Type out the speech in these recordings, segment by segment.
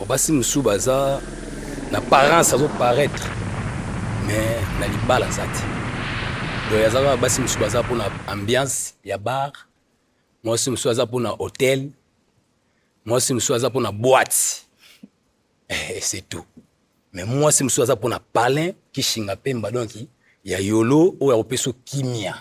basi musu baza na parents azo paraître mais na libala zati donc yazaka basi musu baza pour na ambiance ya bar mwasi musu aza pour na hôtel mwasi musu aza pour na boîte c'est tout mais mwasi musu aza pour na palin kishinga pemba donc ya yolo oyo akopeso kimia.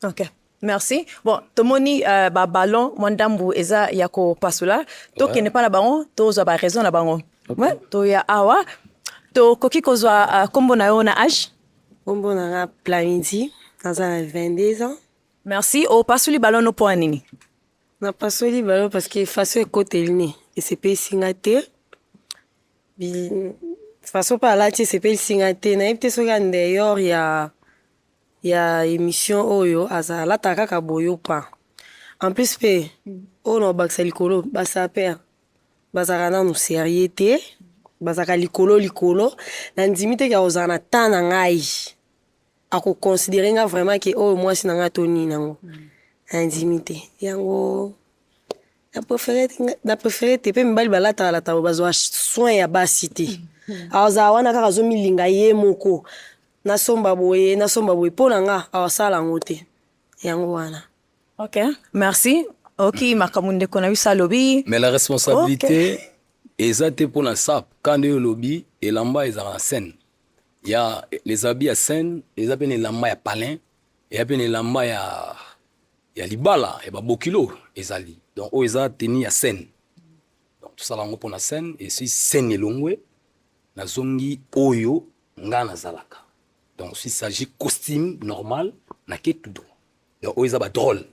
Ok, merci. Bon, tomoni ba ballon mwandambu eza yako pasula. To kene pa na bango, to zo ba raison na bango. Ouais, to ya awa. To koki kozwa kombo na yo na âge? Kombo na Plamidi, naza 22 ans. Merci. O pasuli ballon no po nini? Na pasoli ballon parce que façon ekotelini et c'est pas singate. Bi façon pa lati c'est pas singate na ipte so gande yor ya émission oyo azala takaka boyo pa. En plus pe ono baksa likolo basa père bazaka na no sérieuté bazaka likolo na ndimite ka ozana tana ngai ako considérer nga vraiment que oh moi si nanga toni nango ndimite yango na préféré te pe mbali balata la ta bazwa soin ya basité aza wana kaka zo milinga ye moko na somba boye pona nga awasala ngote yango wana. Ok, merci. Ok, makamunde kona wisa lobby. Mais la responsabilité exacte pour la SAP quand le lobby et l'amba est en scène. Il y a les habits à scène, les habits les lamba ya palin, et habits les lamba ya libala et ba bokilo ezali. Donc o eza teni ya scène. Donc tout ça là pour la scène et si scène elongwe na zongi oyo ngana zalaka. Donc s'il s'agit costume normal na ke tout droit. Donc o eza ba drôle.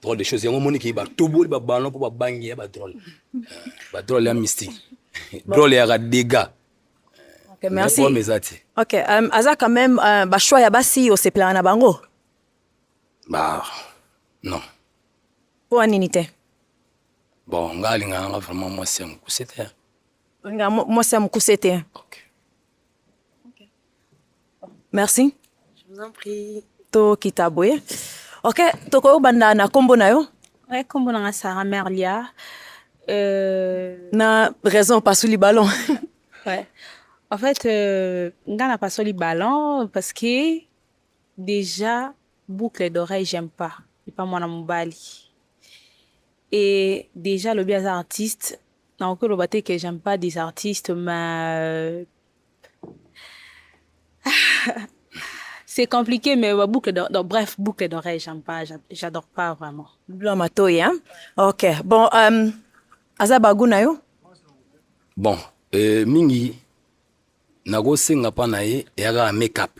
Drôle de choses. Il y a un moment qui va tout beau, ba ballon pour ba bangi ba drôle. Ba drôle ya mystique. Drôle ya dégâts. Ok, merci. Ok, aza quand même ba choix ya basi o se plan na bango. Bah non. Pour aninité. Bon, ngalinga vraiment moi c'est un c'était. Moi c'est un c'était. OK. Merci. Je vous en prie. To kitabwe. Ok, toko banda na kombo na yo? Ouais, kombo na Sarah Merlia. Na raison pasuli ballon. Ouais. En fait, nga na pasoli ballon parce que déjà boucle d'oreille j'aime pas. C'est pas moi na mobali. Et déjà le bien artiste, na encore le baté que j'aime pas des artistes mais c'est compliqué, mais bref, boucle d'oreille, j'aime pas, j'adore pas vraiment. Blanc matoy, hein? Ok. Bon, azabagu na yo? Bon, mingi, nago senga pa na ye, yaga make-up.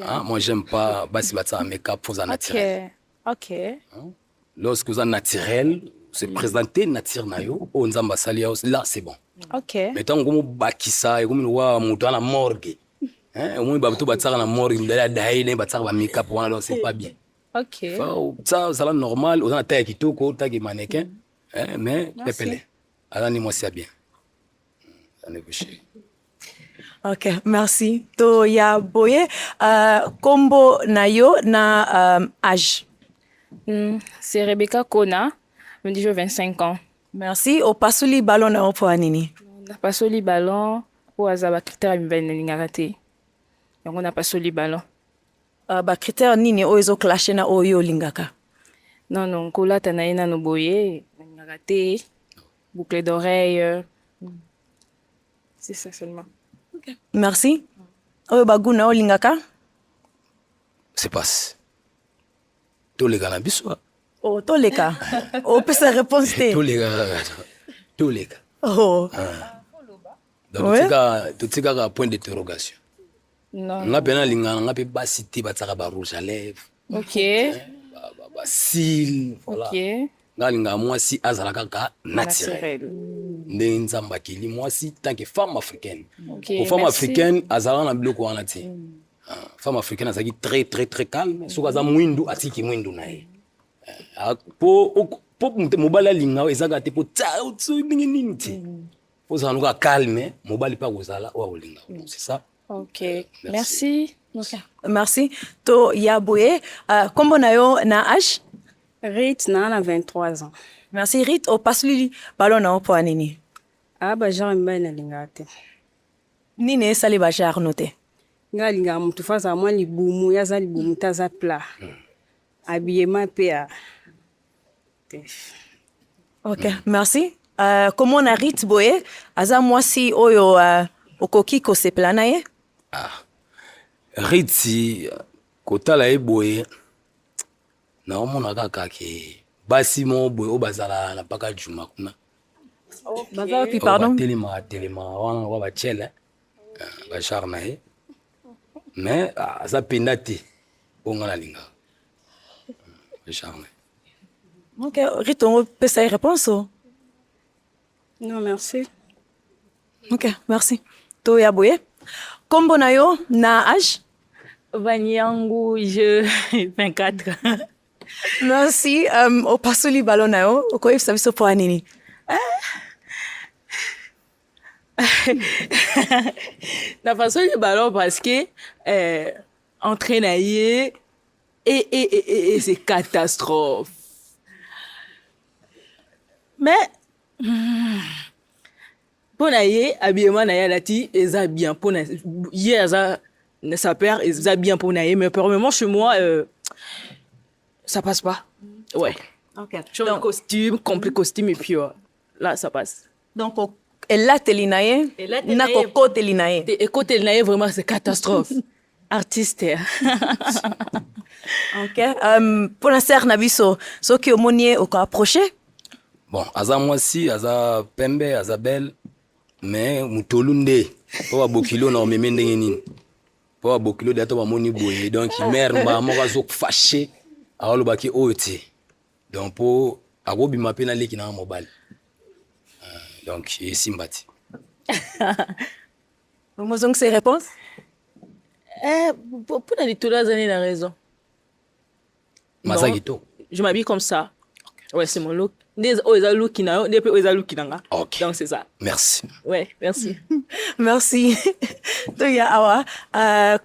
Hein? Moi, j'aime pas, basi batsa make-up, faut ça naturel. Ok. Hein? Lorsque vous êtes naturel, c'est présenté nature na yo, on zamba salia, là, c'est bon. Ok. Mais tant que bakisa, comme nous mouton la morgue. Hein, au moins bateau batsara na mort il a daïne batsara ba make-up wana donc c'est pas bien. OK. Ça là normal, on a taille kitoko, taille mannequin, hein mais pepele. Alors ni moi c'est bien. Ça ne bouche. OK, merci. To ya boye kombo na yo na âge. C'est Rebecca Kona, me dit j'ai 25 ans. Merci. O pasuli ballon na po anini. Na pasuli ballon pour azaba critère ngakate. Donc on a pas soli ballon. Ba critère nini o ezo clasher na oyo lingaka. Non, kolata na ina no boye, ngakate, boucle d'oreille. C'est ça seulement. Okay. Merci. Oyo baguna o lingaka? C'est pas. Tous les gars na biso. Oh, tous les gars. O pesa réponse té. Tous les gars. Oh. Donc tout ça point d'interrogation. Non. Nga pena linga nga pe ba cité ba tsaka ba rouge à lèvres. OK. Ba cils, voilà. OK. Nga linga moi si azala kaka naturel. Nde nzamba kili moi si tant que femme africaine. Okay, pour femme africaine azala na biloko wana ti. Femme africaine azaki très calme, so kaza mwindu atiki mwindu na ye. Po mobala linga ezaka te po tsa utsu nini ti. Po za nuka calme, mobali pa kozala wa linga. C'est ça. OK. Merci. Okay. Merci. To Yaboye, kombo na yo na âge? Rate na 23 ans. Merci Rit. Opasuli ballon na po anini. Ah, bah, genre, mba na lingate. Nini esali ba jar note. Nga linga mutu faza mwa libumu, yaza libumu taza plat. Habillement pea. Ok, merci. Comment on a Rit boye? Aza mwasi oyo okoki kosepela na ye? Ritsi kotala ye boye naomona kaka ke basi mo boye o bazala na paka juma kuna Baza wapi pardon? telema wana wa bachele bachar na ye mais aza penda te onga na linga bachar na ye. Ok, Rit on pesa réponse o? Non, merci. Ok, merci. To ya boye. Kombo na yo na âge? Vanyangu, je 24. Merci. Opasuli ballon na yo. Okoyebisa biso po anini? Na façon du ballon parce que entraîner et c'est catastrophe. Mais pour naïe habillement naïe lati eza bien pour naïe hier ça perd eza bien pour naïe mais pour le moment chez moi ça passe pas. Ouais. Ok. Je un costume complet costume et puis là ça passe. Donc ela telinaye na koko telinaye. Et côté naïe vraiment c'est catastrophe. Artiste. Ok. Pour na ser na biso soki omoni oko approcher. Bon aza mwasi aza pembe aza belle mais mutolu nde po babokilo na omeme ndenge nini po babokilo de to bamoni boye donc mère mba moko azo fâché alobaki oyo te donc po akobima mpe na leki na mobile donc esimba te. Mozong ses réponses? Pour les toutes les années, il a raison. Masagito. Je m'habille comme ça. Ouais, c'est mon look. Des look qui n'a, des look qui n'a. Ok. Donc c'est ça. Merci. Ouais, merci. Merci. To ya awa.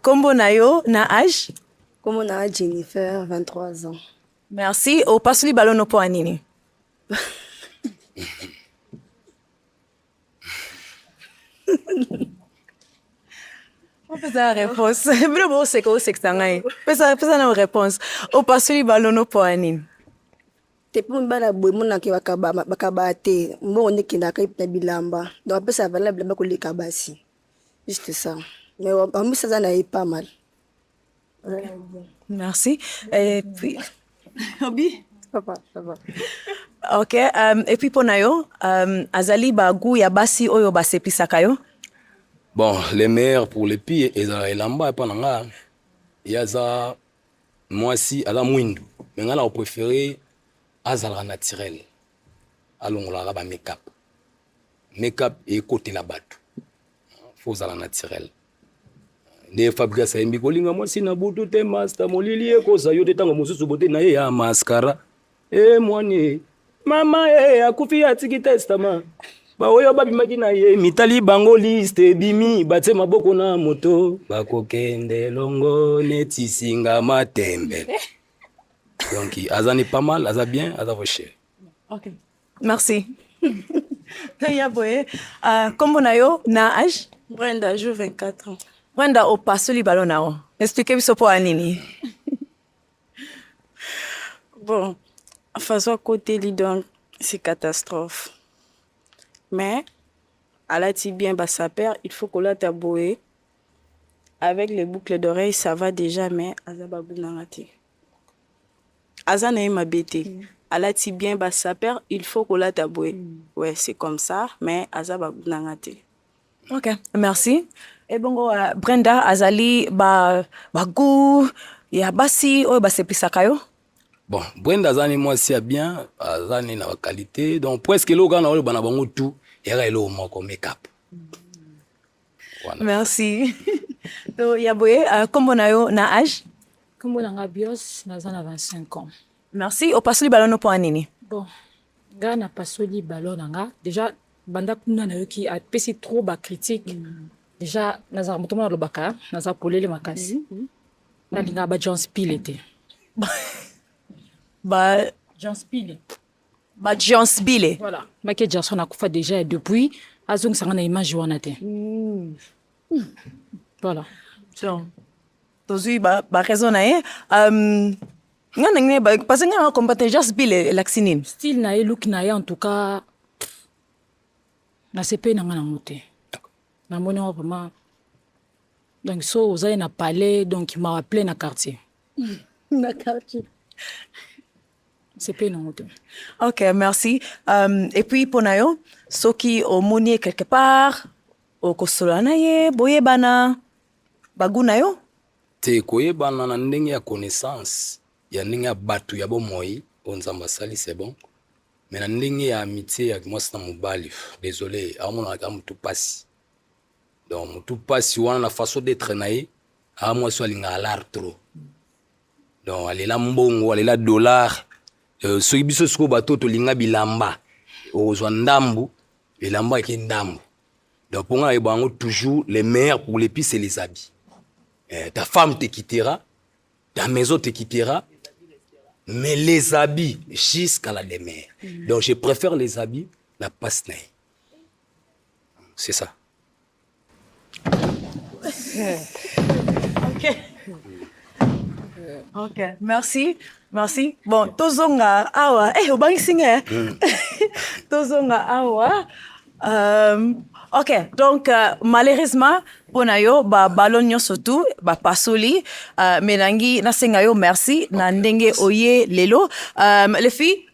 Kombo na yo na âge? Comme on a Jennifer, 23 ans. Merci. Opasuli ballon no po anini? Pesa réponse. Bro bo seko seksangai. Pesa na réponse. Opasuli ballon no po anini? Te po mbala boy mona ke bakaba te. Mbongo ndekenda ka ipna bilamba. Donc après ça valable ba koleka basi. Juste ça. Mais en plus ça na pas mal. Merci. Et puis Obi? Papa, ça va. Ok. Et puis pona yo, azali ba gu ya basi oyo basepisaka yo? Bon, les meilleurs pour les pires, ils ont l'amba et pas nanga. Il y a ça, moi si, à la moindre. Mais on a préféré azala naturel. Allons on la make-up. Make-up et côté la batte. Faut azala naturel. Ne fabrica sa imbi kolinga moi si na butu te master molili e ko sa yo te tanga mususu bote na ye ya mascara. Moi ni mama akufi ya tiki testament. Ba oyo babimaki na ye mitali bango liste bimi batse maboko na moto bakokende longo neti singa matembe. Donc azani pas mal, aza bien, aza voché. Ok. Merci. Ya boye. Kombo na yo na âge? Brenda, je 24 ans. Brenda opasuli ballon na yo. Expliquez biso po anini. Bon, façon côté li donc c'est catastrophe. Mais à la bien bas sa père, il faut qu'on la taboué. Avec les boucles d'oreilles, ça va déjà, mais azababou nangati. Azana ma bête. À la bien bas sa père, il faut qu'on la taboué. Ouais, c'est comme ça, mais azababou nangati. Ok, merci. Et bongo Brenda azali ba gu ya basi oyo basepisaka yo? Bon, Brenda azani moi si bien, azani na qualité, donc presque lo gana ole bana bango tout, era elo moko make-up. Voilà. Merci. To ya boye kombo na yo na âge? Kombo nanga bios naza na 25 ans. Merci. Opasuli ballon no po anini? Bon, nga na pasoli ballon nanga déjà banda kuna na yoki apesi trop ba critique. Déjà naza moto mona lobaka, naza polele makasi. Na linga ba John Spill était. Ba John Spill. Jones Bile. Voilà. Michael Jackson a kufa déjà depuis azong sanga na image wana te. Voilà. Donc, tozui ba raison na ye. Ngana ngene ba parce que ngana combattre Jones Bile laxinine. Style na ye, look na ye en tout cas na sepe na ngana ngote. Na moni vraiment. Donc so ozaye na palais donc il m'a rappelé na quartier. Na quartier. Sepe na ngote. Ok, merci. Et puis pour nayo, soki o moni quelque part, o kosolana ye, boye bana, baguna yo. te koyebana na ndenge ya connaissance ya ndenge ya bato ya bomoi onzamba sali c'est bon mais na ndenge ya amitié ya mwasi na mobali désolé amonaka mutu pasi donc mutu pasi wana na façon d'être na ye mwasi alinga alar trop donc alela mbongo alela dollar soki biso siko bato tolinga bilamba ozwa ndambu bilamba eke ndambu donc pour nga yebango toujours les meilleurs pour les pistes et les habits. Ta femme te quittera, ta maison te quittera, mais les habits jusqu'à la demeure. Donc je préfère les habits, la passe. C'est ça. Ok. Ok, merci. Merci. Bon, tozonga awa. Au bank singer. Tozonga awa. Ok, donc malheureusement, ponayo ba ballon surtout ba pasoli menangi nasenga yo merci na ndenge oye lelo les filles